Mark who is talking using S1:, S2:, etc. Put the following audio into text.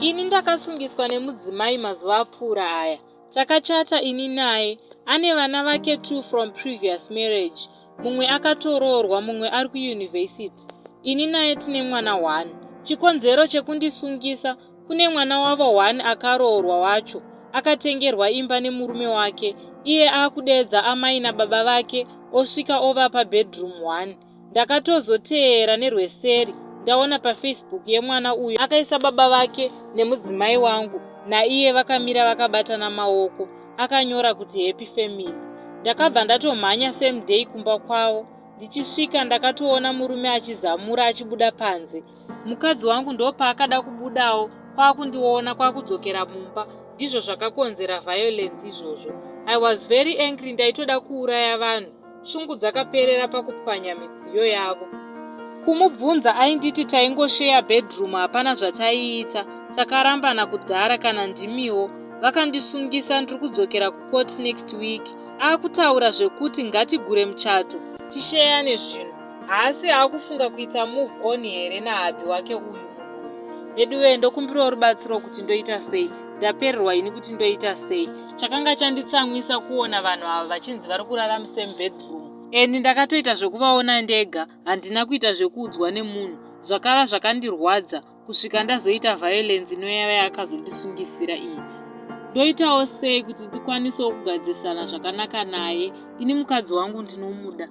S1: Ini ndakasungiswa nemudzimai mazuva apfuura aya. Takachata ini naye. Ane vana vake 2 from previous marriage. Mumwe akatoroorwa, mumwe ari kuyunivhesiti. Ini naye tine mwana 1. Chikonzero chekundisungisa, kune mwana wavo 1 akaroorwa wacho. Akatengerwa imba nemurume wake. Iye akudedza amai nababa vake osvika ovapa bedroom 1. Ndakatozoteera nerweseri ndaona paFacebook yemwana uyu akaisa baba vake nemudzimai wangu naiye vakamira vakabatana maoko, akanyora kuti happy family. Ndakabva ndatomhanya same day kumba kwavo. Ndichisvika ndakatoona murume achizamura achibuda panze. Mukadzi wangu ndopaakada kubudawo, kwakundiona kwakudzokera mumba. Ndizvo zvakakonzera violence izvozvo. I was very angry, ndaitoda kuuraya vanhu. Shungu dzakaperera pakupwanya midziyo yavo. Kumubvunza ainditi taingosheya bedroom, hapana zvataiita. Takarambana kudhara kana ndimiwo. Vakandisungisa ndiri kudzokera kucourt next week. Akutaura zvekuti ngatigure muchato tisheyane zvinhu. Haasi akufunga kuita move on here nahabi wake uyu munhu. Beduwe ndokumbirawo rubatsiro kuti ndoita sei. Ndapererwa ini kuti ndoita sei. Chakanga chanditsamwisa kuona vanhu ava vachinzi vari kurara musame bedroom. Eni ndakatoita zvekuvaona ndega, handina kuita zvekuudzwa nemunhu. Zvakava zvakandirwadza kusvika ndazoita violence inoyava yakazondisungisira iyi. Ndoitawo sei kuti tikwanisewo kugadzirisana zvakanaka naye. Ini mukadzi wangu ndinomuda.